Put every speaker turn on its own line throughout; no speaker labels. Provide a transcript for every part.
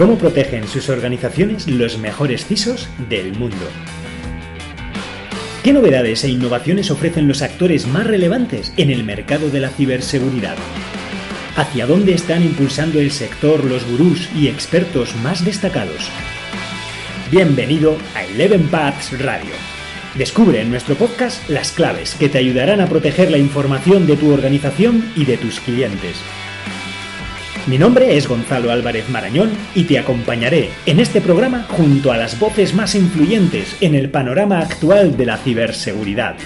cómo protegen sus organizaciones los mejores CISOs del mundo. ¿Qué novedades e innovaciones ofrecen los actores más relevantes en el mercado de la ciberseguridad? ¿Hacia dónde están impulsando el sector los gurús y expertos más destacados? Bienvenido a Eleven Paths Radio. Descubre en nuestro podcast las claves que te ayudarán a proteger la información de tu organización y de tus clientes. Mi nombre es Gonzalo Álvarez Marañón y te acompañaré en este programa junto a las voces más influyentes en el panorama actual de la ciberseguridad.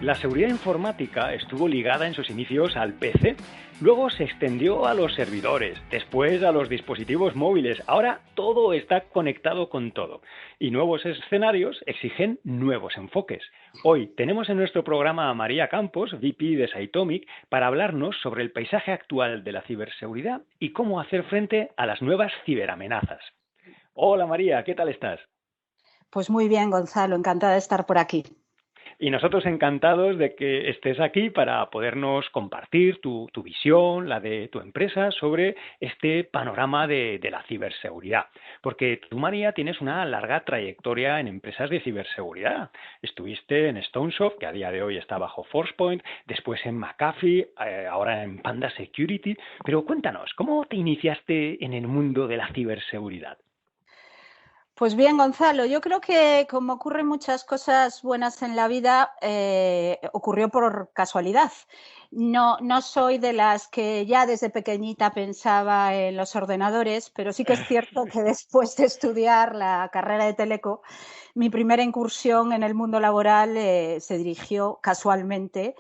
La seguridad informática estuvo ligada en sus inicios al PC, luego se extendió a los servidores, después a los dispositivos móviles. Ahora todo está conectado con todo y nuevos escenarios exigen nuevos enfoques. Hoy tenemos en nuestro programa a María Campos, VP de Cytomic, para hablarnos sobre el paisaje actual de la ciberseguridad y cómo hacer frente a las nuevas ciberamenazas. Hola María, ¿qué tal estás?
Pues muy bien, Gonzalo, encantada de estar por aquí.
Y nosotros encantados de que estés aquí para podernos compartir tu visión, la de tu empresa, sobre este panorama de la ciberseguridad. Porque tú, María, tienes una larga trayectoria en empresas de ciberseguridad. Estuviste en Stonesoft, que a día de hoy está bajo Forcepoint, después en McAfee, ahora en Panda Security. Pero cuéntanos, ¿cómo te iniciaste en el mundo de la ciberseguridad?
Pues bien, Gonzalo, yo creo que como ocurren muchas cosas buenas en la vida, ocurrió por casualidad. No soy de las que ya desde pequeñita pensaba en los ordenadores, pero sí que es cierto que después de estudiar la carrera de Teleco, mi primera incursión en el mundo laboral se dirigió casualmente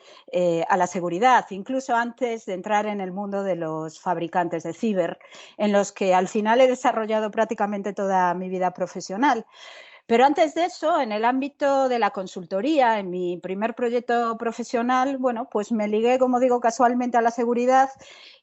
a la seguridad, incluso antes de entrar en el mundo de los fabricantes de ciber, en los que al final he desarrollado prácticamente toda mi vida profesional. Pero antes de eso, en el ámbito de la consultoría, en mi primer proyecto profesional, bueno, pues me ligué, como digo, casualmente a la seguridad,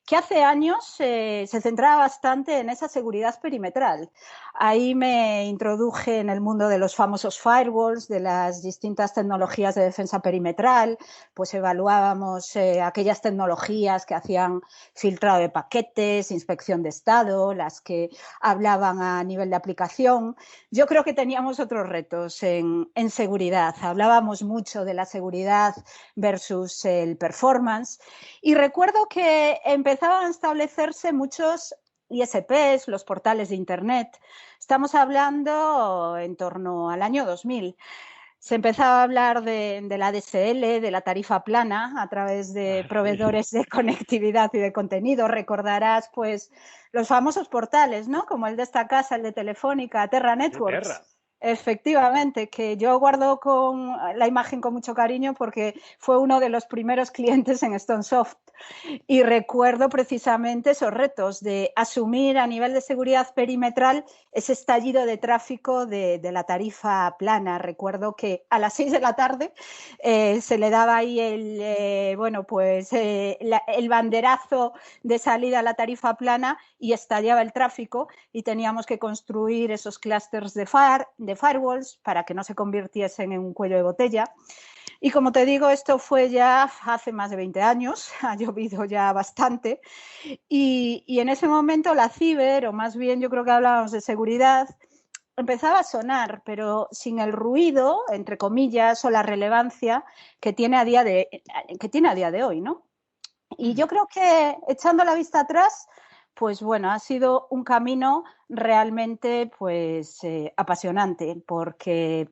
que hace años se centraba bastante en esa seguridad perimetral. Ahí me introduje en el mundo de los famosos firewalls, de las distintas tecnologías de defensa perimetral, pues evaluábamos aquellas tecnologías que hacían filtrado de paquetes, inspección de estado, las que hablaban a nivel de aplicación. Yo creo que teníamos otros retos en seguridad. Hablábamos mucho de la seguridad versus el performance y recuerdo que empezaban a establecerse muchos ISPs, los portales de Internet. Estamos hablando en torno al año 2000. Se empezaba a hablar de la DSL, de la tarifa plana, a través de proveedores de conectividad y de contenido. Recordarás, pues, los famosos portales, ¿no? Como el de esta casa, el de Telefónica, Terra Networks.
Terra.
Efectivamente, que yo guardo con la imagen con mucho cariño porque fue uno de los primeros clientes en Stonesoft y recuerdo precisamente esos retos de asumir a nivel de seguridad perimetral ese estallido de tráfico de la tarifa plana. Recuerdo que a las 6 de la tarde se le daba ahí el banderazo de salida a la tarifa plana y estallaba el tráfico y teníamos que construir esos clústeres de firewalls para que no se convirtiesen en un cuello de botella. Y como te digo, esto fue ya hace más de 20 años, ha llovido ya bastante. Y en ese momento la ciber, o más bien yo creo que hablábamos de seguridad, empezaba a sonar, pero sin el ruido, entre comillas, o la relevancia que tiene a día de hoy, ¿no? Y yo creo que echando la vista atrás, pues bueno, ha sido un camino realmente pues apasionante porque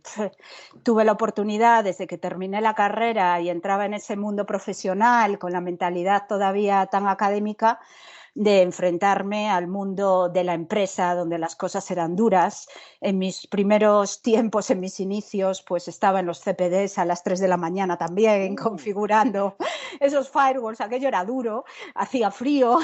tuve la oportunidad desde que terminé la carrera y entraba en ese mundo profesional con la mentalidad todavía tan académica de enfrentarme al mundo de la empresa donde las cosas eran duras. En mis primeros tiempos, en mis inicios, pues estaba en los CPDs a las 3 de la mañana también configurando esos firewalls. Aquello era duro, hacía frío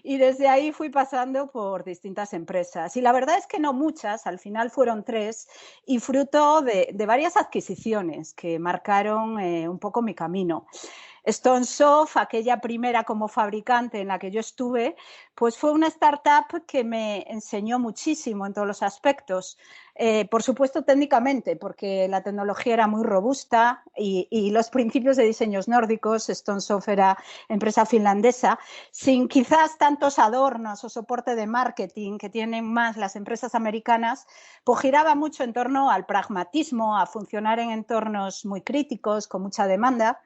y desde ahí fui pasando por distintas empresas. Y la verdad es que no muchas, al final fueron 3 y fruto de varias adquisiciones que marcaron un poco mi camino. Stonesoft, aquella primera como fabricante en la que yo estuve, pues fue una startup que me enseñó muchísimo en todos los aspectos. Por supuesto, técnicamente, porque la tecnología era muy robusta y los principios de diseños nórdicos. Stonesoft era empresa finlandesa, sin quizás tantos adornos o soporte de marketing que tienen más las empresas americanas, pues giraba mucho en torno al pragmatismo, a funcionar en entornos muy críticos, con mucha demanda.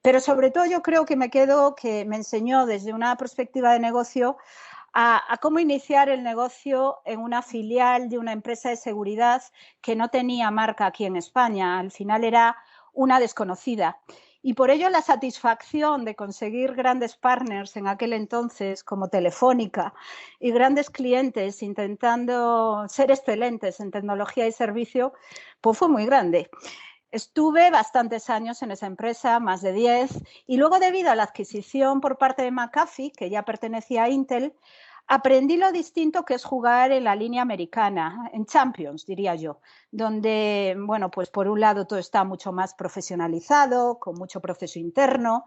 Pero sobre todo yo creo que me enseñó desde una perspectiva de negocio a cómo iniciar el negocio en una filial de una empresa de seguridad que no tenía marca aquí en España. Al final era una desconocida. Y por ello la satisfacción de conseguir grandes partners en aquel entonces, como Telefónica, y grandes clientes intentando ser excelentes en tecnología y servicio, pues fue muy grande. Estuve bastantes años en esa empresa, más de 10, y luego debido a la adquisición por parte de McAfee, que ya pertenecía a Intel, aprendí lo distinto que es jugar en la línea americana, en Champions, diría yo, donde, bueno, pues por un lado todo está mucho más profesionalizado, con mucho proceso interno,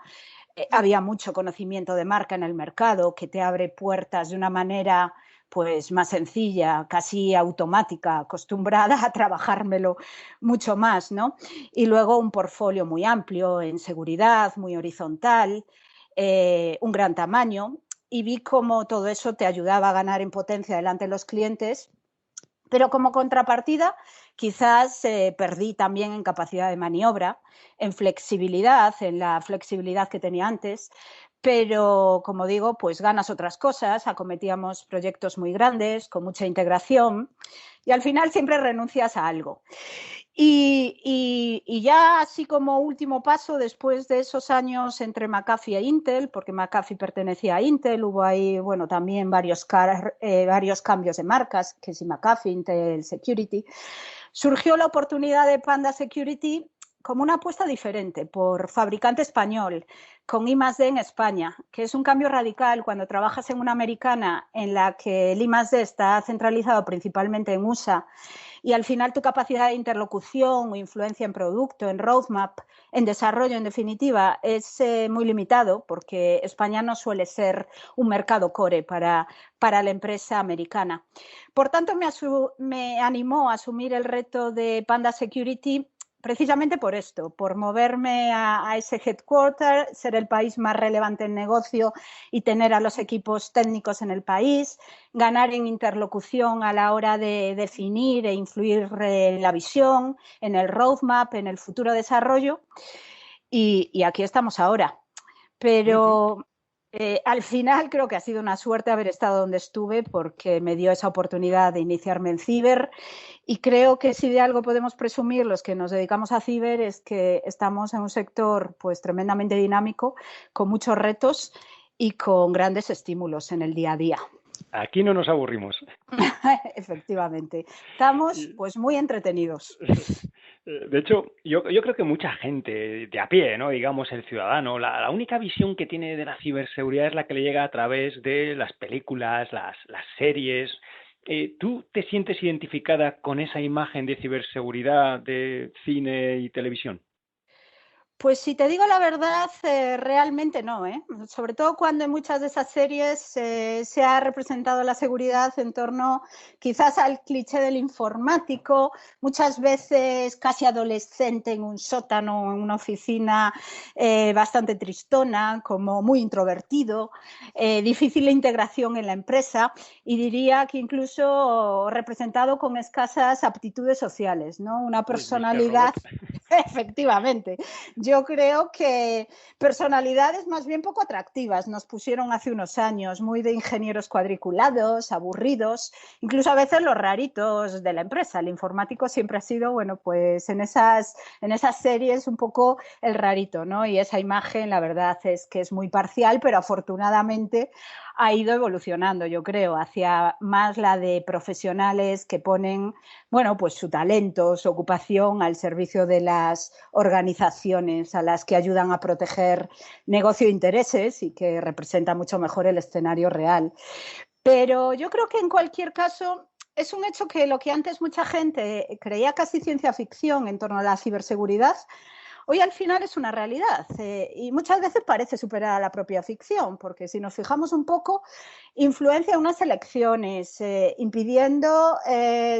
había mucho conocimiento de marca en el mercado que te abre puertas de una manera pues más sencilla, casi automática, acostumbrada a trabajármelo mucho más, ¿no? Y luego un portfolio muy amplio en seguridad, muy horizontal, un gran tamaño, y vi cómo todo eso te ayudaba a ganar en potencia delante de los clientes, pero como contrapartida quizás perdí también en capacidad de maniobra, en flexibilidad, en la flexibilidad que tenía antes, pero como digo, pues ganas otras cosas, acometíamos proyectos muy grandes, con mucha integración, y al final siempre renuncias a algo. Y ya así como último paso, después de esos años entre McAfee e Intel, porque McAfee pertenecía a Intel, hubo ahí, bueno, también varios cambios de marcas, que si McAfee, Intel Security, surgió la oportunidad de Panda Security como una apuesta diferente por fabricante español, con I+D en España, que es un cambio radical cuando trabajas en una americana en la que el I+D está centralizado principalmente en USA y al final tu capacidad de interlocución o influencia en producto, en roadmap, en desarrollo, en definitiva, es muy limitado porque España no suele ser un mercado core para la empresa americana. Por tanto, me animó a asumir el reto de Panda Security precisamente por esto, por moverme a ese headquarter, ser el país más relevante en negocio y tener a los equipos técnicos en el país, ganar en interlocución a la hora de definir e influir en la visión, en el roadmap, en el futuro desarrollo. Y aquí estamos ahora. Pero al final creo que ha sido una suerte haber estado donde estuve porque me dio esa oportunidad de iniciarme en ciber. Y creo que si de algo podemos presumir los que nos dedicamos a ciber es que estamos en un sector pues tremendamente dinámico, con muchos retos y con grandes estímulos en el día a día.
Aquí no nos aburrimos.
Efectivamente. Estamos pues muy entretenidos.
De hecho, yo creo que mucha gente de a pie, ¿no? Digamos el ciudadano, la única visión que tiene de la ciberseguridad es la que le llega a través de las películas, las series. ¿Tú te sientes identificada con esa imagen de ciberseguridad de cine y televisión?
Pues si te digo la verdad, realmente no, ¿eh? Sobre todo cuando en muchas de esas series se ha representado la seguridad en torno quizás al cliché del informático, muchas veces casi adolescente en un sótano, en una oficina bastante tristona, como muy introvertido, difícil de integración en la empresa y diría que incluso representado con escasas aptitudes sociales, ¿no? Una personalidad, efectivamente. Yo creo que personalidades más bien poco atractivas nos pusieron hace unos años, muy de ingenieros cuadriculados, aburridos, incluso a veces los raritos de la empresa. El informático siempre ha sido, bueno, pues en esas series un poco el rarito, ¿no? Y esa imagen, la verdad es que es muy parcial, pero afortunadamente ha ido evolucionando, yo creo, hacia más la de profesionales que ponen, bueno, pues su talento, su ocupación al servicio de las organizaciones a las que ayudan a proteger negocio e intereses y que representa mucho mejor el escenario real. Pero yo creo que en cualquier caso es un hecho que lo que antes mucha gente creía casi ciencia ficción en torno a la ciberseguridad, hoy al final es una realidad y muchas veces parece superar a la propia ficción, porque si nos fijamos un poco, influencia unas elecciones, impidiendo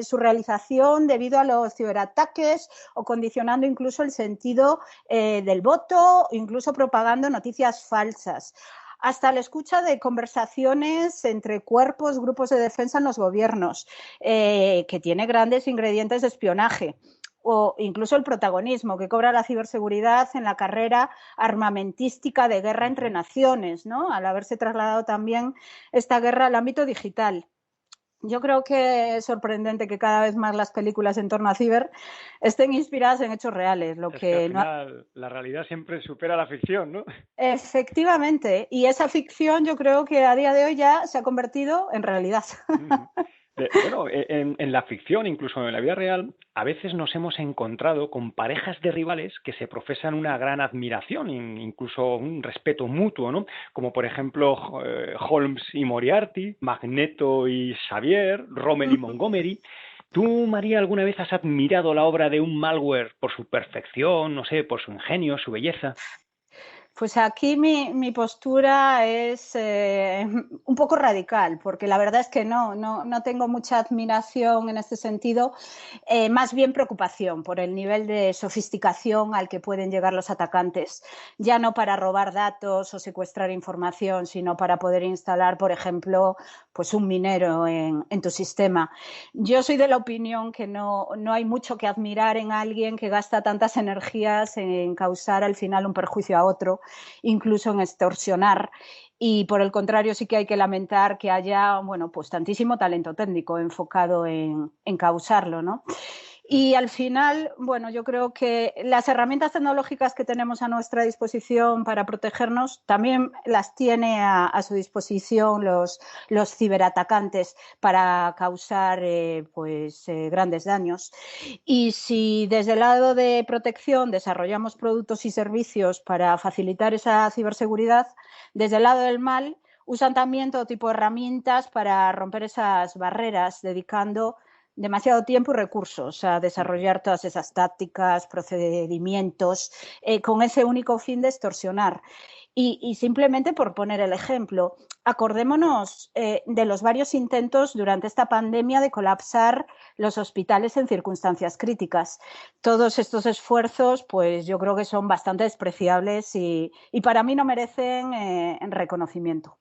su realización debido a los ciberataques o condicionando incluso el sentido del voto, incluso propagando noticias falsas, hasta la escucha de conversaciones entre cuerpos, grupos de defensa en los gobiernos, que tiene grandes ingredientes de espionaje, o incluso el protagonismo que cobra la ciberseguridad en la carrera armamentística de guerra entre naciones, ¿no? Al haberse trasladado también esta guerra al ámbito digital. Yo creo que es sorprendente que cada vez más las películas en torno a ciber estén inspiradas en hechos reales.
Es que al final la realidad siempre supera la ficción, ¿no?
Efectivamente, y esa ficción yo creo que a día de hoy ya se ha convertido en realidad.
Bueno, en la ficción, incluso en la vida real, a veces nos hemos encontrado con parejas de rivales que se profesan una gran admiración, incluso un respeto mutuo, ¿no? Como por ejemplo Holmes y Moriarty, Magneto y Xavier, Rommel y Montgomery. ¿Tú, María, alguna vez has admirado la obra de un malware por su perfección, no sé, por su ingenio, su belleza?
Pues aquí mi postura es un poco radical, porque la verdad es que no tengo mucha admiración en este sentido, más bien preocupación por el nivel de sofisticación al que pueden llegar los atacantes, ya no para robar datos o secuestrar información, sino para poder instalar, por ejemplo, pues un minero en tu sistema. Yo soy de la opinión que no hay mucho que admirar en alguien que gasta tantas energías en causar al final un perjuicio a otro, incluso en extorsionar, y por el contrario sí que hay que lamentar que haya, bueno, pues tantísimo talento técnico enfocado en causarlo, ¿no? Y al final, bueno, yo creo que las herramientas tecnológicas que tenemos a nuestra disposición para protegernos también las tiene a su disposición los ciberatacantes para causar grandes daños. Y si desde el lado de protección desarrollamos productos y servicios para facilitar esa ciberseguridad, desde el lado del mal usan también todo tipo de herramientas para romper esas barreras, dedicando demasiado tiempo y recursos a desarrollar todas esas tácticas, procedimientos, con ese único fin de extorsionar. Y simplemente por poner el ejemplo, acordémonos de los varios intentos durante esta pandemia de colapsar los hospitales en circunstancias críticas. Todos estos esfuerzos, pues yo creo que son bastante despreciables y para mí no merecen reconocimiento.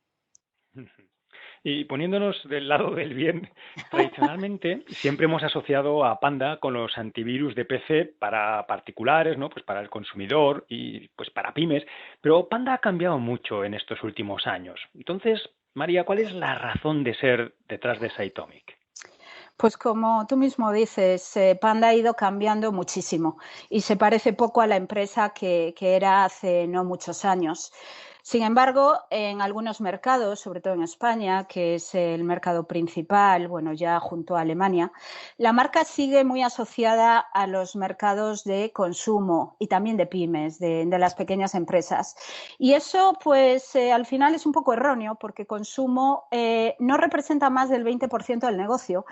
Y poniéndonos del lado del bien, tradicionalmente siempre hemos asociado a Panda con los antivirus de PC para particulares, ¿no? Pues para el consumidor y pues para pymes, pero Panda ha cambiado mucho en estos últimos años. Entonces, María, ¿cuál es la razón de ser detrás de Cytomic?
Pues como tú mismo dices, Panda ha ido cambiando muchísimo y se parece poco a la empresa que era hace no muchos años. Sin embargo, en algunos mercados, sobre todo en España, que es el mercado principal, bueno, ya junto a Alemania, la marca sigue muy asociada a los mercados de consumo y también de pymes, de las pequeñas empresas. Y eso, pues, al final es un poco erróneo porque consumo no representa más del 20% del negocio,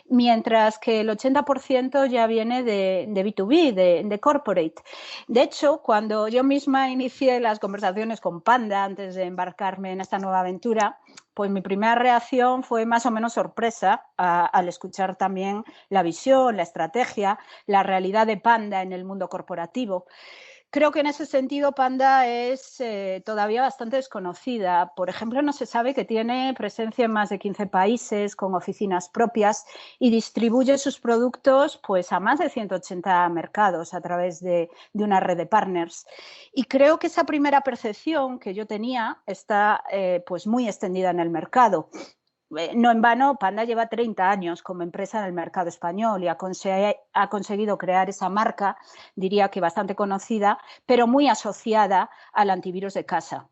mientras que el 80% ya viene de B2B, de corporate. De hecho, cuando yo misma inicié las conversaciones con Panda antes de embarcarme en esta nueva aventura, pues mi primera reacción fue más o menos sorpresa al escuchar también la visión, la estrategia, la realidad de Panda en el mundo corporativo. Creo que en ese sentido Panda es todavía bastante desconocida. Por ejemplo, no se sabe que tiene presencia en más de 15 países con oficinas propias y distribuye sus productos pues, a más de 180 mercados a través de una red de partners. Y creo que esa primera percepción que yo tenía está pues muy extendida en el mercado. No en vano, Panda lleva 30 años como empresa en el mercado español y ha conseguido crear esa marca, diría que bastante conocida, pero muy asociada al antivirus de casa.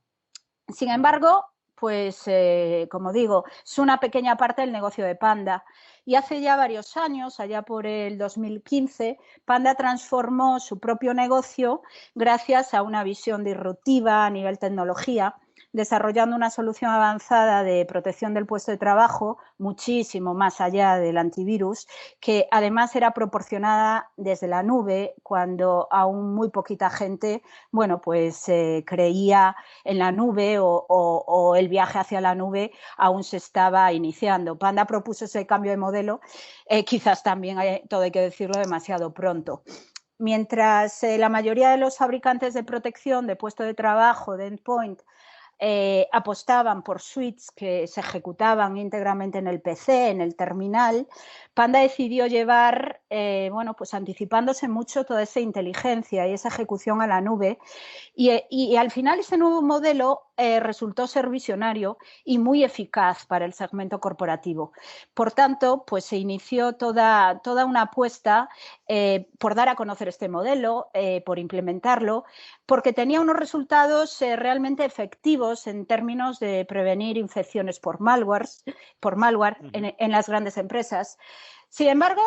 Sin embargo, pues como digo, es una pequeña parte del negocio de Panda. Y hace ya varios años, allá por el 2015, Panda transformó su propio negocio gracias a una visión disruptiva a nivel tecnología, desarrollando una solución avanzada de protección del puesto de trabajo, muchísimo más allá del antivirus, que además era proporcionada desde la nube cuando aún muy poquita gente, bueno, pues creía en la nube o el viaje hacia la nube aún se estaba iniciando. Panda propuso ese cambio de modelo, quizás también, todo hay que decirlo, demasiado pronto. Mientras la mayoría de los fabricantes de protección de puesto de trabajo, de endpoint, apostaban por suites que se ejecutaban íntegramente en el PC, en el terminal, Panda decidió llevar, bueno, pues anticipándose mucho toda esa inteligencia y esa ejecución a la nube y al final ese nuevo modelo resultó ser visionario y muy eficaz para el segmento corporativo. Por tanto, pues se inició toda una apuesta por dar a conocer este modelo, por implementarlo, porque tenía unos resultados realmente efectivos en términos de prevenir infecciones por malware en las grandes empresas. Sin embargo,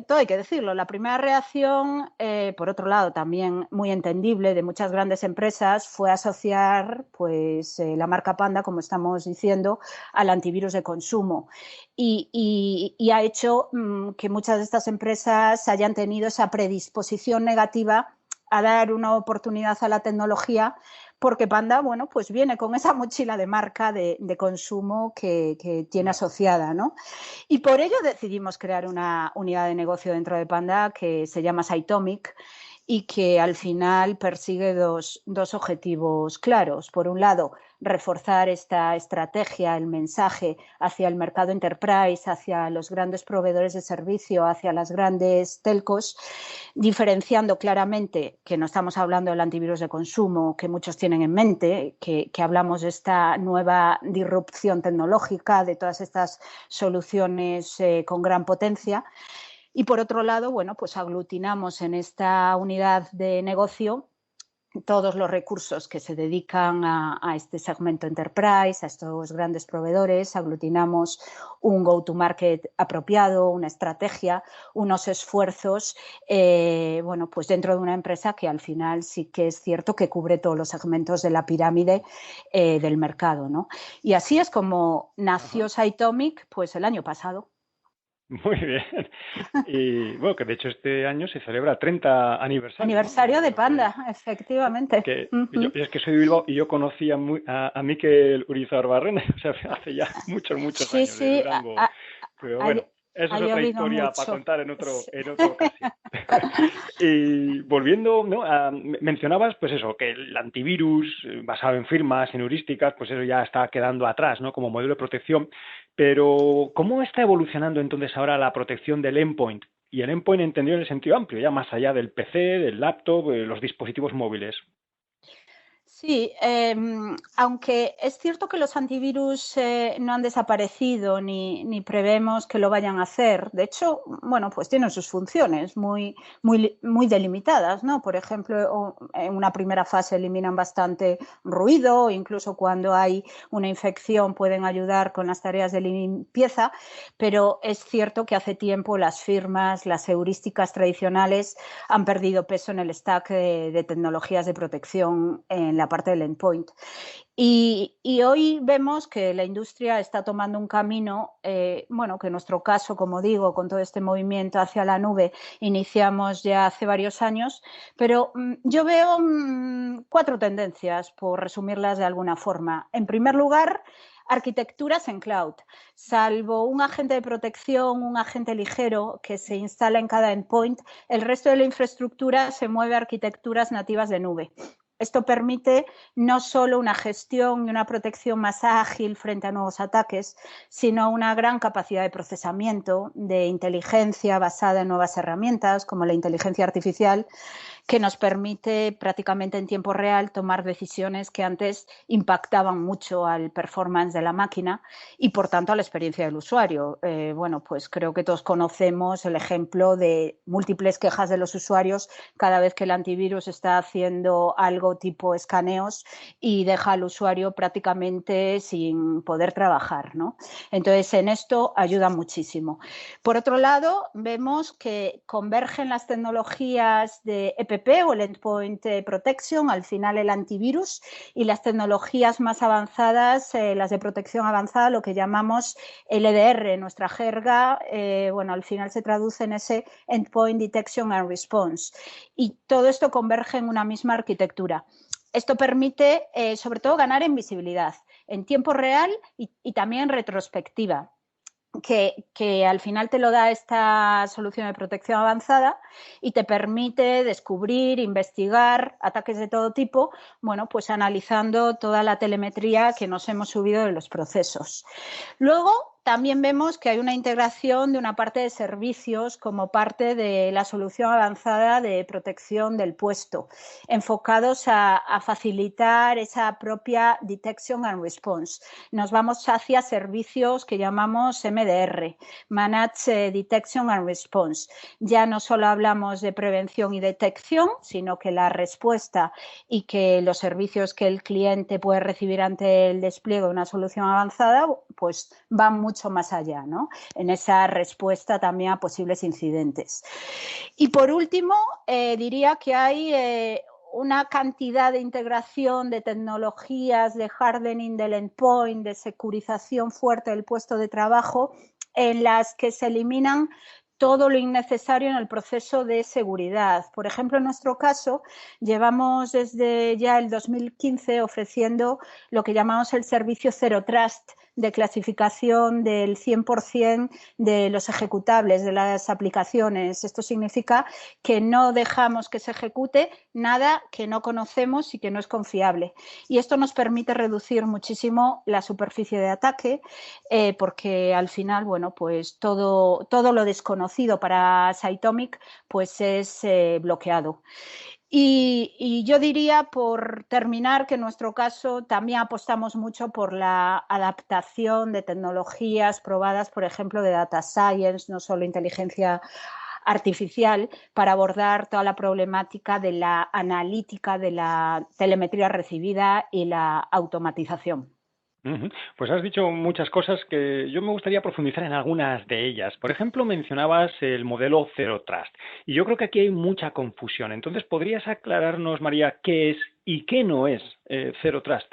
todo hay que decirlo, la primera reacción, por otro lado, también muy entendible de muchas grandes empresas fue asociar pues, la marca Panda, como estamos diciendo, al antivirus de consumo y ha hecho que muchas de estas empresas hayan tenido esa predisposición negativa a dar una oportunidad a la tecnología porque Panda, bueno, pues viene con esa mochila de marca de consumo que tiene asociada, ¿no? Y por ello decidimos crear una unidad de negocio dentro de Panda que se llama Cytomic y que al final persigue dos objetivos claros. Por un lado, reforzar esta estrategia, el mensaje hacia el mercado enterprise, hacia los grandes proveedores de servicio, hacia las grandes telcos, diferenciando claramente que no estamos hablando del antivirus de consumo que muchos tienen en mente, que hablamos de esta nueva disrupción tecnológica, de todas estas soluciones con gran potencia. Y por otro lado, bueno, pues aglutinamos en esta unidad de negocio todos los recursos que se dedican a este segmento enterprise, a estos grandes proveedores, aglutinamos un go-to-market apropiado, una estrategia, unos esfuerzos, bueno, pues dentro de una empresa que al final sí que es cierto que cubre todos los segmentos de la pirámide del mercado, ¿no? Y así es como nació Cytomic, pues el año pasado.
Muy bien. Y bueno, que de hecho este año se celebra 30 aniversario.
Aniversario, ¿no? De Panda, efectivamente.
Que yo es que soy de Bilbao y yo conocía a Mikel Urizar Barrena, o sea, hace ya muchos años
sí,
de Durango. Pero bueno, eso es otra historia para contar en otra ocasión. Y volviendo, ¿no? Mencionabas, pues eso, que el antivirus basado en firmas, en heurísticas, pues eso ya está quedando atrás, ¿no? Como modelo de protección. Pero, ¿cómo está evolucionando entonces ahora la protección del endpoint? Y el endpoint entendido en el sentido amplio, ya más allá del PC, del laptop, los dispositivos móviles.
Sí, aunque es cierto que los antivirus no han desaparecido ni prevemos que lo vayan a hacer. De hecho, bueno, pues tienen sus funciones muy delimitadas, ¿no? Por ejemplo, en una primera fase eliminan bastante ruido, incluso cuando hay una infección pueden ayudar con las tareas de limpieza, pero es cierto que hace tiempo las firmas, las heurísticas tradicionales han perdido peso en el stack de tecnologías de protección en la parte del endpoint. Y hoy vemos que la industria está tomando un camino, bueno, que en nuestro caso, como digo, con todo este movimiento hacia la nube, iniciamos ya hace varios años, pero yo veo 4 tendencias, por resumirlas de alguna forma. En primer lugar, arquitecturas en cloud, salvo un agente de protección, un agente ligero que se instala en cada endpoint, el resto de la infraestructura se mueve a arquitecturas nativas de nube. Esto permite no solo una gestión y una protección más ágil frente a nuevos ataques, sino una gran capacidad de procesamiento, de inteligencia basada en nuevas herramientas como la inteligencia artificial, que nos permite prácticamente en tiempo real tomar decisiones que antes impactaban mucho al performance de la máquina y, por tanto, a la experiencia del usuario. Bueno, pues creo que todos conocemos el ejemplo de múltiples quejas de los usuarios cada vez que el antivirus está haciendo algo tipo escaneos y deja al usuario prácticamente sin poder trabajar, ¿no? Entonces, en esto ayuda muchísimo. Por otro lado, vemos que convergen las tecnologías de EPP o el Endpoint Protection, al final el antivirus, y las tecnologías más avanzadas, las de protección avanzada, lo que llamamos el EDR, nuestra jerga, al final se traduce en ese Endpoint Detection and Response. Y todo esto converge en una misma arquitectura. Esto permite, sobre todo, ganar en visibilidad, en tiempo real y también en retrospectiva. Que al final te lo da esta solución de protección avanzada y te permite descubrir, investigar ataques de todo tipo, pues analizando toda la telemetría que nos hemos subido de los procesos. Luego, también vemos que hay una integración de una parte de servicios como parte de la solución avanzada de protección del puesto, enfocados a facilitar esa propia detection and response. Nos vamos hacia servicios que llamamos MDR, Managed Detection and Response. Ya no solo hablamos de prevención y detección, sino que la respuesta y que los servicios que el cliente puede recibir ante el despliegue de una solución avanzada, pues van mucho más allá, ¿no? En esa respuesta también a posibles incidentes. Y por último, diría que hay una cantidad de integración de tecnologías, de hardening del endpoint, de securización fuerte del puesto de trabajo, en las que se eliminan todo lo innecesario en el proceso de seguridad. Por ejemplo, en nuestro caso, llevamos desde ya el 2015 ofreciendo lo que llamamos el servicio Zero Trust, de clasificación del 100% de los ejecutables de las aplicaciones. Esto significa que no dejamos que se ejecute nada que no conocemos y que no es confiable. Y esto nos permite reducir muchísimo la superficie de ataque, porque al final, pues todo lo desconocido para Cytomic pues es bloqueado. Y yo diría, por terminar, que en nuestro caso también apostamos mucho por la adaptación de tecnologías probadas, por ejemplo, de data science, no solo inteligencia artificial, para abordar toda la problemática de la analítica, de la telemetría recibida y la automatización.
Pues has dicho muchas cosas que yo me gustaría profundizar en algunas de ellas. Por ejemplo, mencionabas el modelo Zero Trust y yo creo que aquí hay mucha confusión. Entonces, ¿podrías aclararnos, María, qué es y qué no es Zero Trust?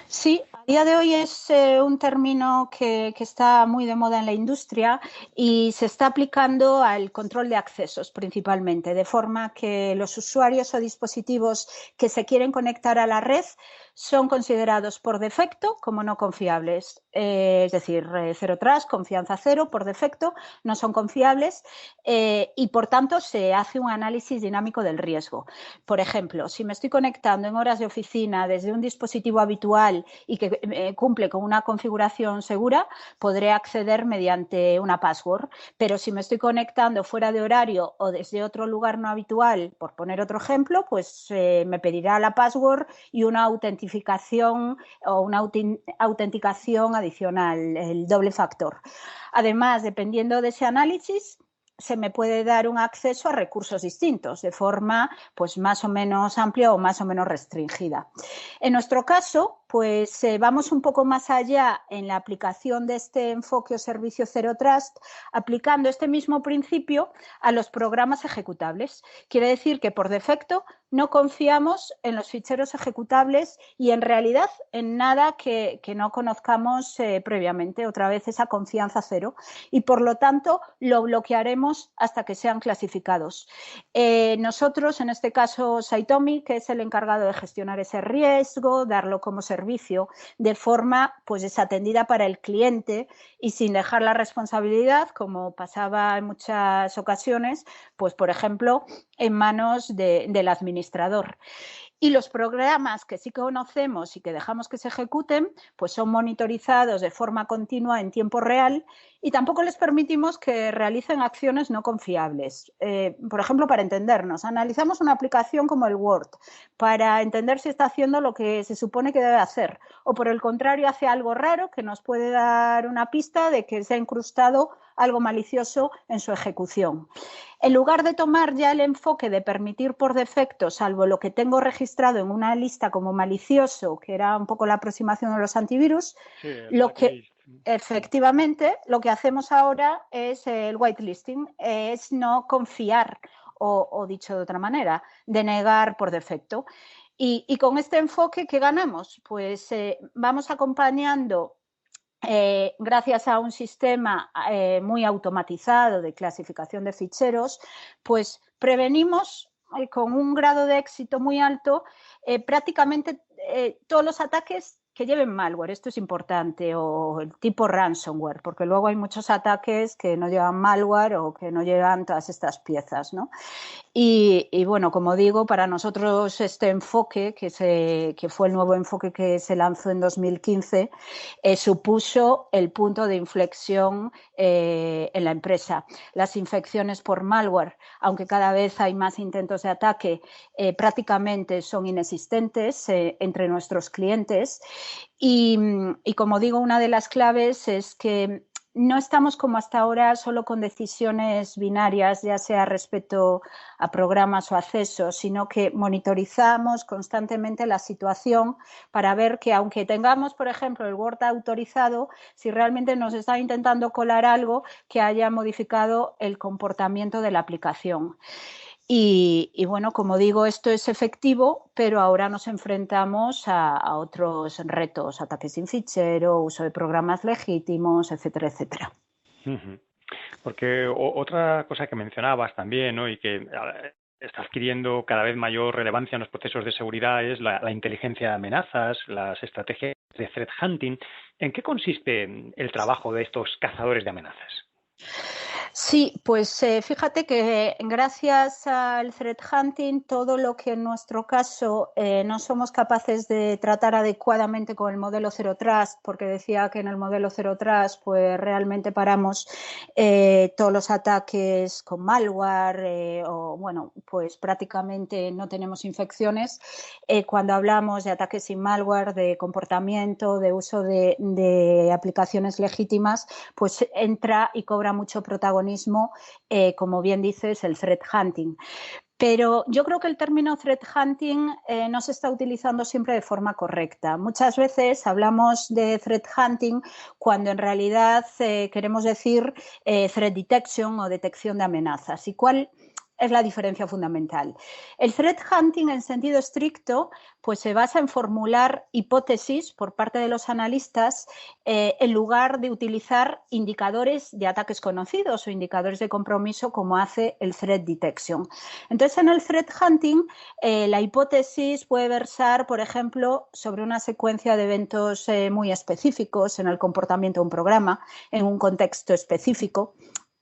Sí, a día de hoy es un término que está muy de moda en la industria y se está aplicando al control de accesos principalmente, de forma que los usuarios o dispositivos que se quieren conectar a la red son considerados por defecto como no confiables. Es decir, Zero Trust, confianza cero, por defecto no son confiables y por tanto se hace un análisis dinámico del riesgo. Por ejemplo, si me estoy conectando en horas de oficina desde un dispositivo habitual y que cumple con una configuración segura, podré acceder mediante una password. Pero si me estoy conectando fuera de horario o desde otro lugar no habitual, por poner otro ejemplo, pues me pedirá la password y una autentificación o una autenticación adicional, el doble factor. Además, dependiendo de ese análisis, se me puede dar un acceso a recursos distintos de forma pues más o menos amplia o más o menos restringida. En nuestro caso, pues vamos un poco más allá en la aplicación de este enfoque o servicio Zero Trust, aplicando este mismo principio a los programas ejecutables. Quiere decir que por defecto no confiamos en los ficheros ejecutables y en realidad en nada que no conozcamos previamente, otra vez esa confianza cero, y por lo tanto lo bloquearemos hasta que sean clasificados. Nosotros, en este caso Cytomic, que es el encargado de gestionar ese riesgo, darlo como servicio de forma pues desatendida para el cliente y sin dejar la responsabilidad, como pasaba en muchas ocasiones, pues por ejemplo en manos del administrador. Y los programas que sí conocemos y que dejamos que se ejecuten, pues son monitorizados de forma continua en tiempo real y tampoco les permitimos que realicen acciones no confiables. Por ejemplo, para entendernos, analizamos una aplicación como el Word para entender si está haciendo lo que se supone que debe hacer o por el contrario hace algo raro que nos puede dar una pista de que se ha incrustado algo malicioso en su ejecución. En lugar de tomar ya el enfoque de permitir por defecto, salvo lo que tengo registrado en una lista como malicioso, que era un poco la aproximación de los antivirus, sí, efectivamente lo que hacemos ahora es el whitelisting, es no confiar o dicho de otra manera, denegar por defecto. Y con este enfoque, ¿qué ganamos? Pues vamos acompañando, gracias a un sistema muy automatizado de clasificación de ficheros, pues prevenimos con un grado de éxito muy alto prácticamente todos los ataques que lleven malware. Esto es importante, o el tipo ransomware, porque luego hay muchos ataques que no llevan malware o que no llevan todas estas piezas, ¿no? Y bueno, como digo, para nosotros este enfoque, que fue el nuevo enfoque que se lanzó en 2015, supuso el punto de inflexión en la empresa. Las infecciones por malware, aunque cada vez hay más intentos de ataque, prácticamente son inexistentes entre nuestros clientes. Y como digo, una de las claves es que no estamos como hasta ahora solo con decisiones binarias, ya sea respecto a programas o accesos, sino que monitorizamos constantemente la situación para ver que, aunque tengamos, por ejemplo, el Word autorizado, si realmente nos está intentando colar algo que haya modificado el comportamiento de la aplicación. Y bueno, como digo, esto es efectivo, pero ahora nos enfrentamos a otros retos: ataques sin fichero, uso de programas legítimos, etcétera, etcétera.
Porque otra cosa que mencionabas también, ¿no?, y que está adquiriendo cada vez mayor relevancia en los procesos de seguridad, es la inteligencia de amenazas, las estrategias de threat hunting. ¿En qué consiste el trabajo de estos cazadores de amenazas?
Sí, pues fíjate que gracias al threat hunting, todo lo que en nuestro caso no somos capaces de tratar adecuadamente con el modelo Zero Trust, porque decía que en el modelo Zero Trust pues realmente paramos todos los ataques con malware, o bueno, pues prácticamente no tenemos infecciones. Cuando hablamos de ataques sin malware, de comportamiento, de uso de aplicaciones legítimas, pues entra y cobra mucho protagonismo, como bien dices, el threat hunting. Pero yo creo que el término threat hunting no se está utilizando siempre de forma correcta. Muchas veces hablamos de threat hunting cuando en realidad queremos decir threat detection o detección de amenazas. ¿Y cuál es la diferencia fundamental? El threat hunting, en sentido estricto, pues se basa en formular hipótesis por parte de los analistas en lugar de utilizar indicadores de ataques conocidos o indicadores de compromiso, como hace el threat detection. Entonces, en el threat hunting, la hipótesis puede versar, por ejemplo, sobre una secuencia de eventos muy específicos en el comportamiento de un programa, en un contexto específico.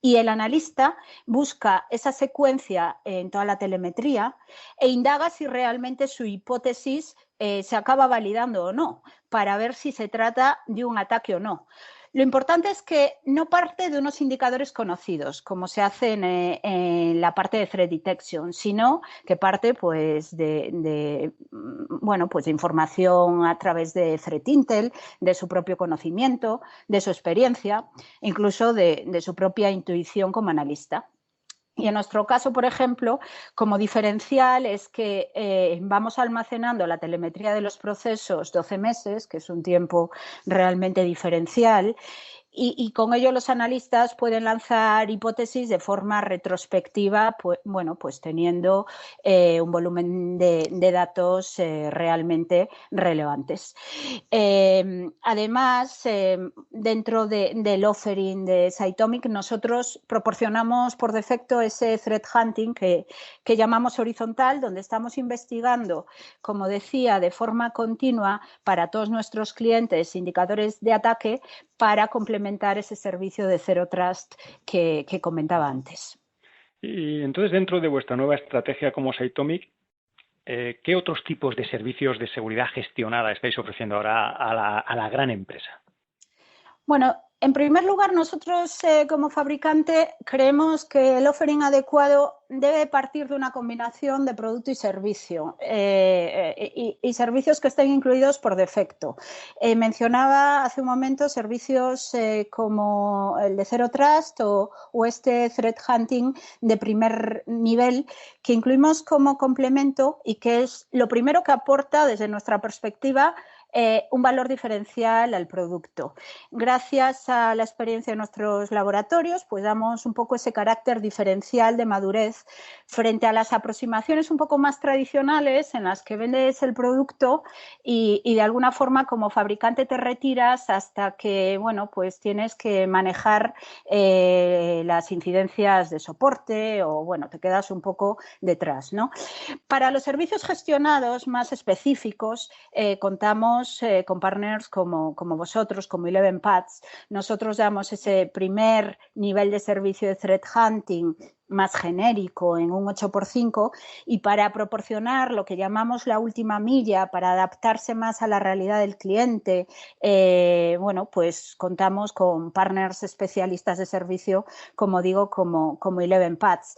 Y el analista busca esa secuencia en toda la telemetría e indaga si realmente su hipótesis se acaba validando o no, para ver si se trata de un ataque o no. Lo importante es que no parte de unos indicadores conocidos, como se hace en la parte de threat detection, sino que parte pues de información a través de threat intel, de su propio conocimiento, de su experiencia, incluso de su propia intuición como analista. Y en nuestro caso, por ejemplo, como diferencial es que vamos almacenando la telemetría de los procesos 12 meses, que es un tiempo realmente diferencial, y con ello los analistas pueden lanzar hipótesis de forma retrospectiva, pues teniendo un volumen de datos realmente relevantes. Además, dentro del offering de Cytomic, nosotros proporcionamos por defecto ese threat hunting que llamamos horizontal, donde estamos investigando, como decía, de forma continua para todos nuestros clientes indicadores de ataque para complementar ese servicio de Zero Trust que comentaba antes.
Y entonces, dentro de vuestra nueva estrategia como Cytomic, ¿qué otros tipos de servicios de seguridad gestionada estáis ofreciendo ahora a la gran empresa?
Bueno, en primer lugar, nosotros como fabricante creemos que el offering adecuado debe partir de una combinación de producto y servicio, y servicios que estén incluidos por defecto. Mencionaba hace un momento servicios como el de Zero Trust o este Threat Hunting de primer nivel, que incluimos como complemento y que es lo primero que aporta desde nuestra perspectiva un valor diferencial al producto. Gracias a la experiencia de nuestros laboratorios, pues damos un poco ese carácter diferencial de madurez frente a las aproximaciones un poco más tradicionales en las que vendes el producto y de alguna forma como fabricante te retiras hasta que, bueno, pues tienes que manejar las incidencias de soporte o, bueno, te quedas un poco detrás, ¿no? Para los servicios gestionados más específicos, contamos con partners como vosotros, como 11pads. Nosotros damos ese primer nivel de servicio de threat hunting más genérico en un 8x5 y para proporcionar lo que llamamos la última milla, para adaptarse más a la realidad del cliente, bueno, pues contamos con partners especialistas de servicio, como digo, como 11pads.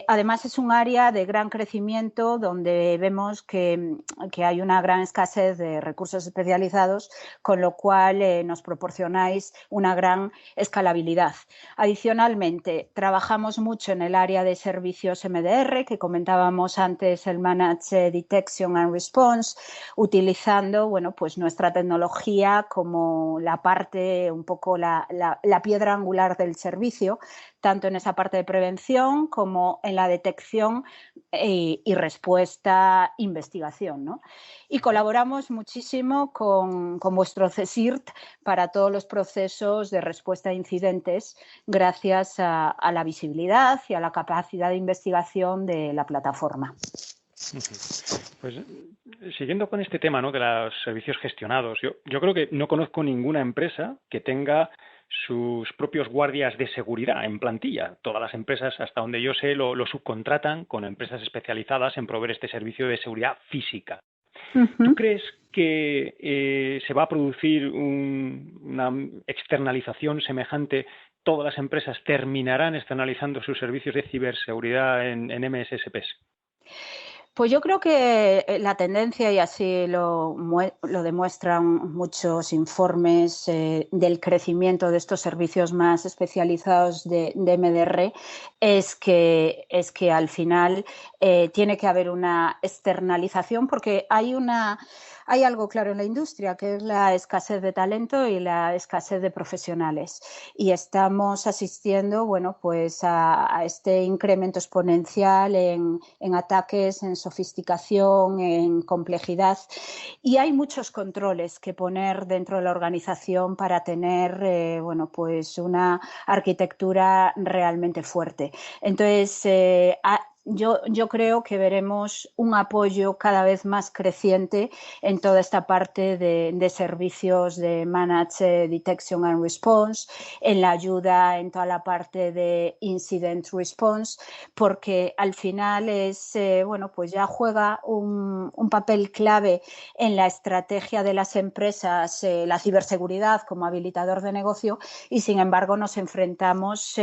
Además es un área de gran crecimiento donde vemos que hay una gran escasez de recursos especializados, con lo cual nos proporcionáis una gran escalabilidad. Adicionalmente, trabajamos mucho en el área de servicios MDR, que comentábamos antes, el Managed Detection and Response, utilizando, bueno, pues nuestra tecnología como la parte, un poco la piedra angular del servicio, tanto en esa parte de prevención como en la detección y respuesta, investigación, ¿no? Y colaboramos muchísimo con vuestro CSIRT para todos los procesos de respuesta a incidentes, gracias a la visibilidad y a la capacidad de investigación de la plataforma.
Pues siguiendo con este tema, ¿no?, de los servicios gestionados, yo creo que no conozco ninguna empresa que tenga sus propios guardias de seguridad en plantilla. Todas las empresas, hasta donde yo sé, lo subcontratan con empresas especializadas en proveer este servicio de seguridad física. ¿Tú crees que se va a producir una externalización semejante? ¿Todas las empresas terminarán externalizando sus servicios de ciberseguridad en MSSPs?
Pues yo creo que la tendencia, y así lo demuestran muchos informes del crecimiento de estos servicios más especializados de MDR, es que al final tiene que haber una externalización, porque hay algo claro en la industria, que es la escasez de talento y la escasez de profesionales. Y estamos asistiendo, bueno, pues a este incremento exponencial en ataques, en sofisticación, en complejidad. Y hay muchos controles que poner dentro de la organización para tener, bueno, pues una arquitectura realmente fuerte. Entonces, yo creo que veremos un apoyo cada vez más creciente en toda esta parte de servicios de Managed Detection and Response, en la ayuda en toda la parte de Incident Response, porque al final bueno, pues ya juega un papel clave en la estrategia de las empresas, la ciberseguridad como habilitador de negocio, y sin embargo nos enfrentamos,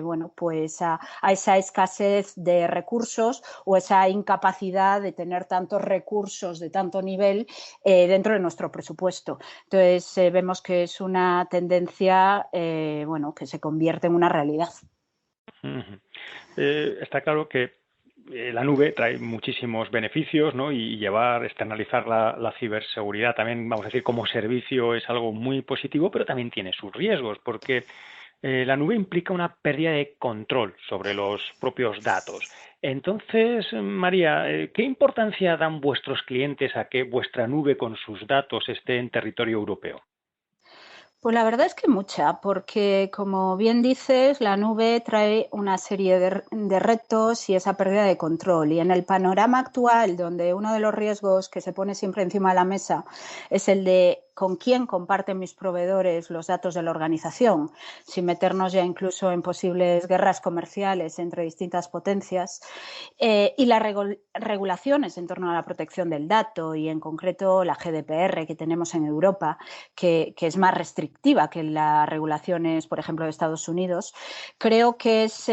bueno, pues a esa escasez de recursos o esa incapacidad de tener tantos recursos de tanto nivel dentro de nuestro presupuesto. Entonces vemos que es una tendencia, bueno, que se convierte en una realidad.
Está claro que la nube trae muchísimos beneficios, ¿no? Y externalizar la ciberseguridad también, vamos a decir, como servicio es algo muy positivo, pero también tiene sus riesgos, porque la nube implica una pérdida de control sobre los propios datos. Entonces, María, ¿qué importancia dan vuestros clientes a que vuestra nube con sus datos esté en territorio europeo?
Pues la verdad es que mucha, porque como bien dices, la nube trae una serie de retos y esa pérdida de control. Y en el panorama actual, donde uno de los riesgos que se pone siempre encima de la mesa es el de con quién comparten mis proveedores los datos de la organización, sin meternos ya incluso en posibles guerras comerciales entre distintas potencias, y las regulaciones en torno a la protección del dato, y en concreto la GDPR que tenemos en Europa, que es más restrictiva que las regulaciones, por ejemplo, de Estados Unidos. Creo que es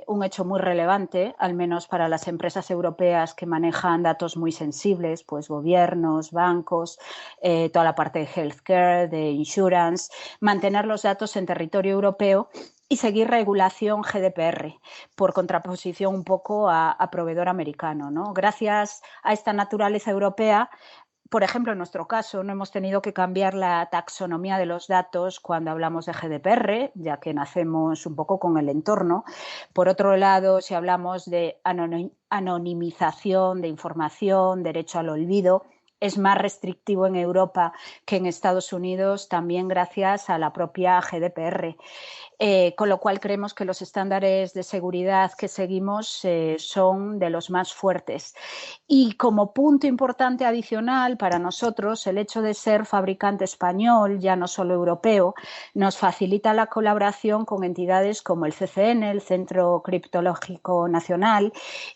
un hecho muy relevante, al menos para las empresas europeas que manejan datos muy sensibles, pues gobiernos, bancos, toda la parte de healthcare, de insurance, mantener los datos en territorio europeo y seguir regulación GDPR, por contraposición un poco a proveedor americano, ¿no? Gracias a esta naturaleza europea, Por ejemplo, en nuestro caso, no hemos tenido que cambiar la taxonomía de los datos cuando hablamos de GDPR, ya que nacemos un poco con el entorno. Por otro lado, si hablamos de anonimización de información, derecho al olvido, es más restrictivo en Europa que en Estados Unidos, también gracias a la propia GDPR. Con lo cual creemos que los estándares de seguridad que seguimos son de los más fuertes. Y como punto importante adicional para nosotros, el hecho de ser fabricante español, ya no solo europeo, nos facilita la colaboración con entidades como el CCN, el Centro Criptológico Nacional,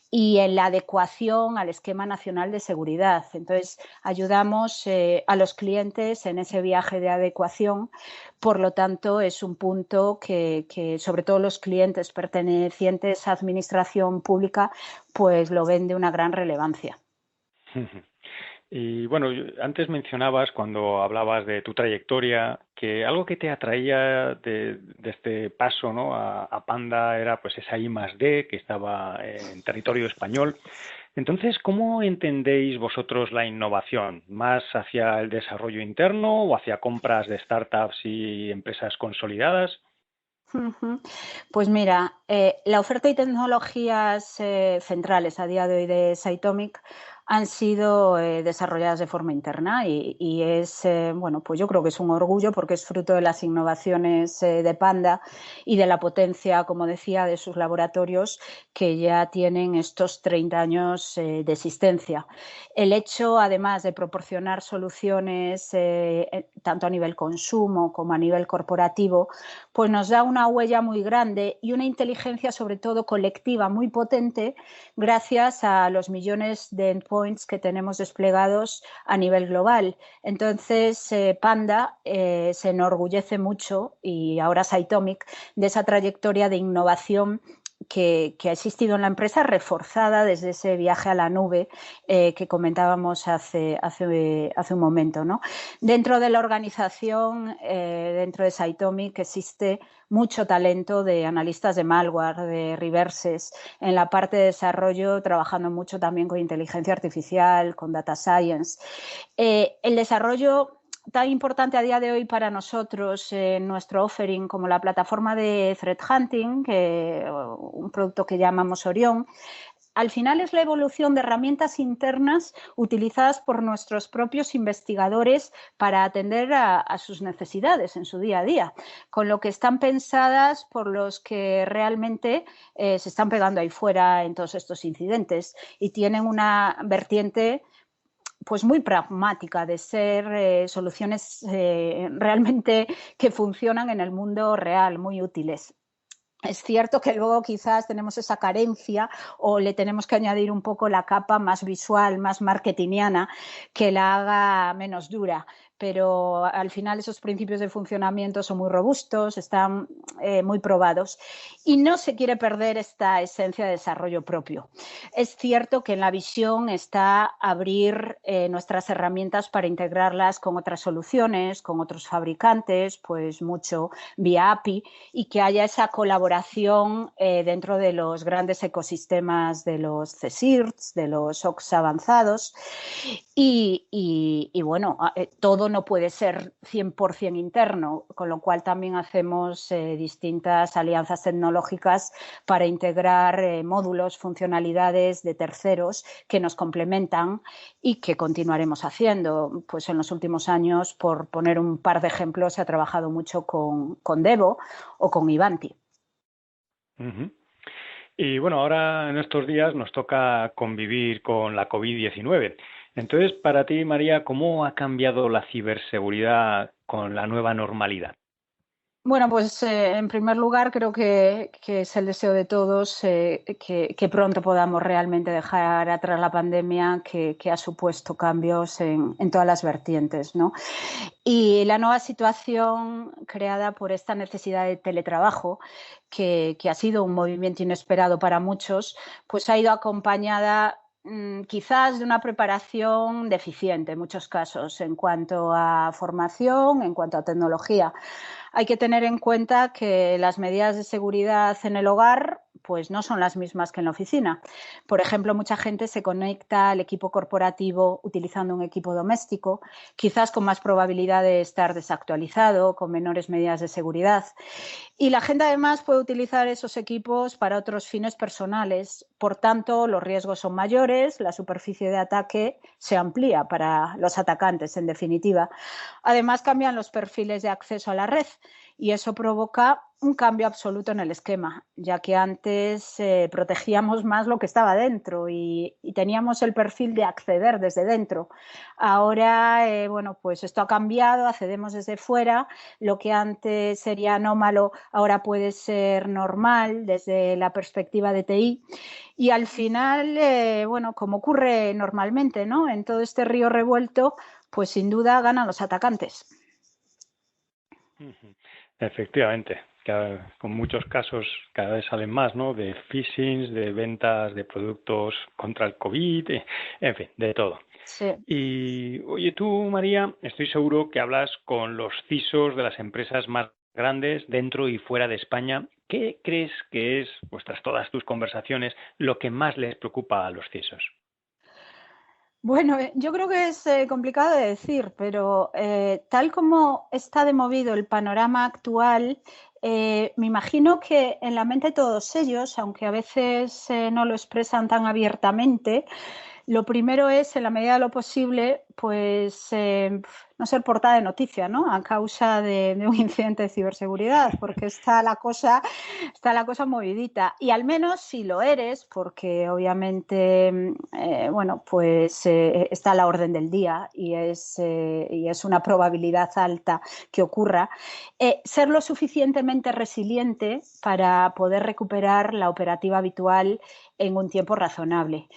y en la adecuación al esquema nacional de seguridad. Entonces, ayudamos a los clientes en ese viaje de adecuación. Por lo tanto, es un punto que sobre todo los clientes pertenecientes a administración pública, pues lo ven de una gran relevancia.
Y bueno, antes mencionabas cuando hablabas de tu trayectoria que algo que te atraía de este paso, ¿no?, a Panda era pues esa I+D que estaba en territorio español. Entonces, ¿cómo entendéis vosotros la innovación? ¿Más hacia el desarrollo interno o hacia compras de startups y empresas consolidadas?
Pues mira, la oferta y tecnologías centrales a día de hoy de Cytomic han sido desarrolladas de forma interna y es, bueno, pues yo creo que es un orgullo porque es fruto de las innovaciones de Panda y de la potencia, como decía, de sus laboratorios que ya tienen estos 30 años de existencia. El hecho, además de proporcionar soluciones tanto a nivel consumo como a nivel corporativo, pues nos da una huella muy grande y una inteligencia sobre todo colectiva muy potente gracias a los millones de endpoints que tenemos desplegados a nivel global. Entonces, Panda se enorgullece mucho, y ahora Cytomic, de esa trayectoria de innovación que ha existido en la empresa, reforzada desde ese viaje a la nube que comentábamos hace un momento, ¿no? Dentro de la organización, dentro de Cytomic, existe mucho talento de analistas de malware, de reverses, en la parte de desarrollo, trabajando mucho también con inteligencia artificial, con data science. El desarrollo tan importante a día de hoy para nosotros en nuestro offering como la plataforma de threat hunting, un producto que llamamos Orión, al final es la evolución de herramientas internas utilizadas por nuestros propios investigadores para atender a sus necesidades en su día a día, con lo que están pensadas por los que realmente se están pegando ahí fuera en todos estos incidentes y tienen una vertiente pues muy pragmática de ser soluciones realmente que funcionan en el mundo real, muy útiles. Es cierto que luego quizás tenemos esa carencia o le tenemos que añadir un poco la capa más visual, más marketingiana, que la haga menos dura, pero al final esos principios de funcionamiento son muy robustos, están muy probados y no se quiere perder esta esencia de desarrollo propio. Es cierto que en la visión está abrir nuestras herramientas para integrarlas con otras soluciones, con otros fabricantes, pues mucho vía API, y que haya esa colaboración dentro de los grandes ecosistemas de los CSIRTs, de los OCS avanzados y bueno, todo no puede ser 100% interno, con lo cual también hacemos distintas alianzas tecnológicas para integrar módulos, funcionalidades de terceros que nos complementan y que continuaremos haciendo. Pues en los últimos años, por poner un par de ejemplos, se ha trabajado mucho con Devo o con Ivanti.
Uh-huh. Y bueno, ahora en estos días nos toca convivir con la COVID-19. Entonces, para ti, María, ¿cómo ha cambiado la ciberseguridad con la nueva normalidad?
Bueno, pues en primer lugar creo que es el deseo de todos que pronto podamos realmente dejar atrás la pandemia que ha supuesto cambios en todas las vertientes, ¿no? Y la nueva situación creada por esta necesidad de teletrabajo, que ha sido un movimiento inesperado para muchos, pues ha ido acompañada quizás de una preparación deficiente en muchos casos en cuanto a formación, en cuanto a tecnología. Hay que tener en cuenta que las medidas de seguridad en el hogar pues no son las mismas que en la oficina. Por ejemplo, mucha gente se conecta al equipo corporativo utilizando un equipo doméstico, quizás con más probabilidad de estar desactualizado, con menores medidas de seguridad. Y la gente además puede utilizar esos equipos para otros fines personales. Por tanto, los riesgos son mayores, la superficie de ataque se amplía para los atacantes, en definitiva. Además, cambian los perfiles de acceso a la red y eso provoca un cambio absoluto en el esquema, ya que antes protegíamos más lo que estaba dentro y teníamos el perfil de acceder desde dentro. Ahora, bueno, pues esto ha cambiado, accedemos desde fuera, lo que antes sería anómalo ahora puede ser normal desde la perspectiva de TI y al final, bueno, como ocurre normalmente, ¿no? En todo este río revuelto, pues sin duda ganan los atacantes.
Efectivamente, con muchos casos cada vez salen más, ¿no? De phishing, de ventas de productos contra el COVID, en fin, de todo.
Sí.
Y oye, tú, María, estoy seguro que hablas con los CISOs de las empresas más grandes dentro y fuera de España. ¿Qué crees que es, pues tras todas tus conversaciones, lo que más les preocupa a los CISOs?
Bueno, yo creo que es complicado de decir, pero tal como está de movido el panorama actual, me imagino que en la mente de todos ellos, aunque a veces no lo expresan tan abiertamente, lo primero es, en la medida de lo posible, pues no ser portada de noticia, ¿no? A causa de un incidente de ciberseguridad, porque está la cosa movidita. Y al menos si lo eres, porque obviamente, bueno, pues está a la orden del día y es una probabilidad alta que ocurra, ser lo suficientemente resiliente para poder recuperar la operativa habitual en un tiempo razonable.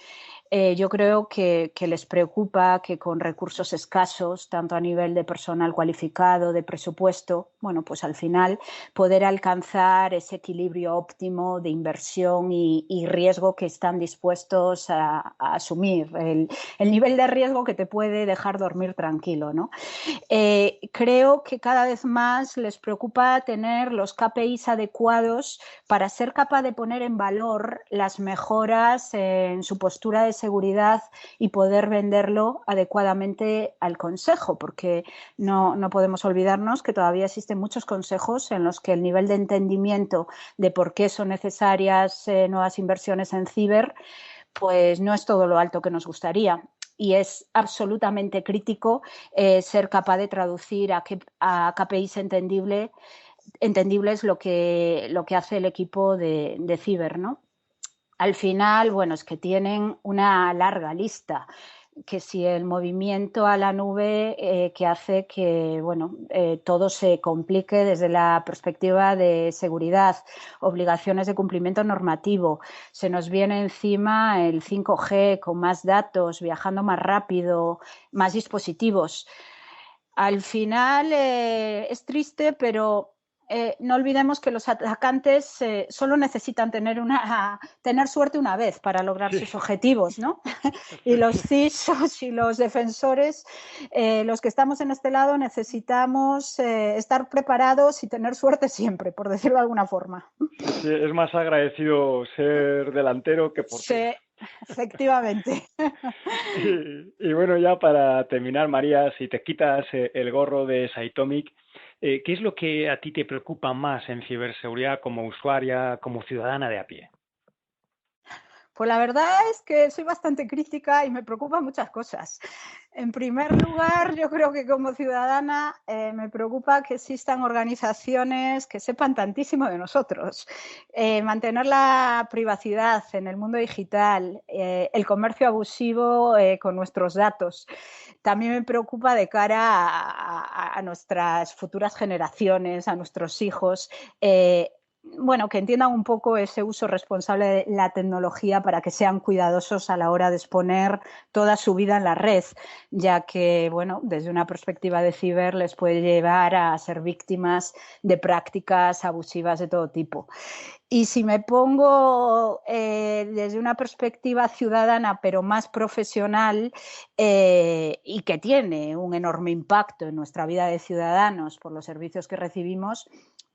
Yo creo que les preocupa que con recursos escasos, tanto a nivel de personal cualificado, de presupuesto, bueno, pues al final poder alcanzar ese equilibrio óptimo de inversión y riesgo que están dispuestos a asumir, el nivel de riesgo que te puede dejar dormir tranquilo, ¿no? Creo que cada vez más les preocupa tener los KPIs adecuados para ser capaz de poner en valor las mejoras en su postura de seguridad y poder venderlo adecuadamente al consejo, porque no podemos olvidarnos que todavía existen muchos consejos en los que el nivel de entendimiento de por qué son necesarias nuevas inversiones en ciber, pues no es todo lo alto que nos gustaría. Y es absolutamente crítico ser capaz de traducir a KPIs entendibles lo que hace el equipo de ciber, ¿no? Al final, bueno, es que tienen una larga lista, que si el movimiento a la nube que hace que, bueno, todo se complique desde la perspectiva de seguridad, obligaciones de cumplimiento normativo, se nos viene encima el 5G con más datos, viajando más rápido, más dispositivos. Al final es triste, pero no olvidemos que los atacantes solo necesitan tener suerte una vez para lograr sus objetivos, ¿no? Y los CISOs y los defensores, los que estamos en este lado, necesitamos estar preparados y tener suerte siempre, por decirlo de alguna forma.
Sí, es más agradecido ser delantero que portero.
Sí, efectivamente.
Y bueno, ya para terminar, María, si te quitas el gorro de Saitomic, ¿qué es lo que a ti te preocupa más en ciberseguridad como usuaria, como ciudadana de a pie?
Pues la verdad es que soy bastante crítica y me preocupan muchas cosas. En primer lugar, yo creo que como ciudadana me preocupa que existan organizaciones que sepan tantísimo de nosotros. Mantener la privacidad en el mundo digital, el comercio abusivo con nuestros datos. También me preocupa de cara a nuestras futuras generaciones, a nuestros hijos. Bueno, que entiendan un poco ese uso responsable de la tecnología para que sean cuidadosos a la hora de exponer toda su vida en la red, ya que, bueno, desde una perspectiva de ciber les puede llevar a ser víctimas de prácticas abusivas de todo tipo. Y si me pongo desde una perspectiva ciudadana, pero más profesional y que tiene un enorme impacto en nuestra vida de ciudadanos por los servicios que recibimos,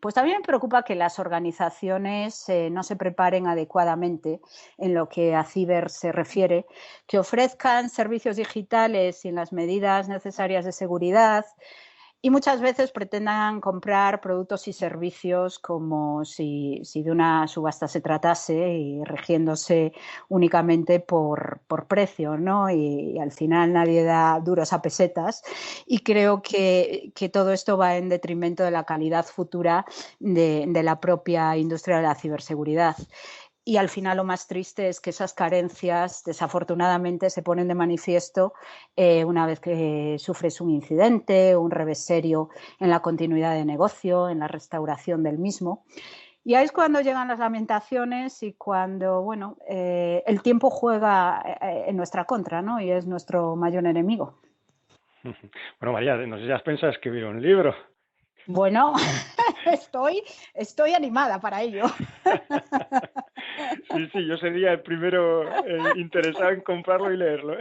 Pues también me preocupa que las organizaciones no se preparen adecuadamente en lo que a ciber se refiere, que ofrezcan servicios digitales sin las medidas necesarias de seguridad y muchas veces pretendan comprar productos y servicios como si de una subasta se tratase y rigiéndose únicamente por precio, ¿no? Y al final nadie da duros a pesetas y creo que todo esto va en detrimento de la calidad futura de la propia industria de la ciberseguridad. Y al final lo más triste es que esas carencias desafortunadamente se ponen de manifiesto una vez que sufres un incidente, un revés serio en la continuidad de negocio, en la restauración del mismo. Y ahí es cuando llegan las lamentaciones y cuando, bueno, el tiempo juega en nuestra contra, ¿no? Y es nuestro mayor enemigo.
Bueno, María, no sé si has pensado escribir un libro.
Bueno, estoy animada para ello.
Sí, yo sería el primero interesado en comprarlo y leerlo.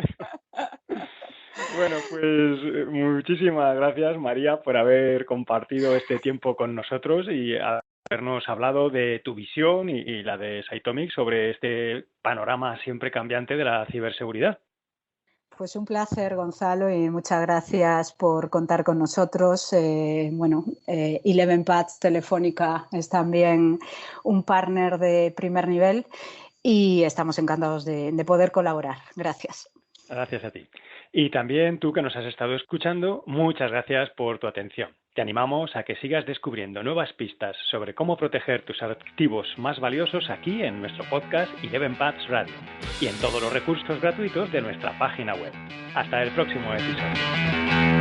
Bueno, pues muchísimas gracias, María, por haber compartido este tiempo con nosotros y habernos hablado de tu visión y la de Saitomic sobre este panorama siempre cambiante de la ciberseguridad.
Pues un placer, Gonzalo, y muchas gracias por contar con nosotros. Eleven Paths Telefónica es también un partner de primer nivel y estamos encantados de poder colaborar. Gracias.
Gracias a ti. Y también tú que nos has estado escuchando, muchas gracias por tu atención. Te animamos a que sigas descubriendo nuevas pistas sobre cómo proteger tus activos más valiosos aquí en nuestro podcast Eleven Paths Radio y en todos los recursos gratuitos de nuestra página web. Hasta el próximo episodio.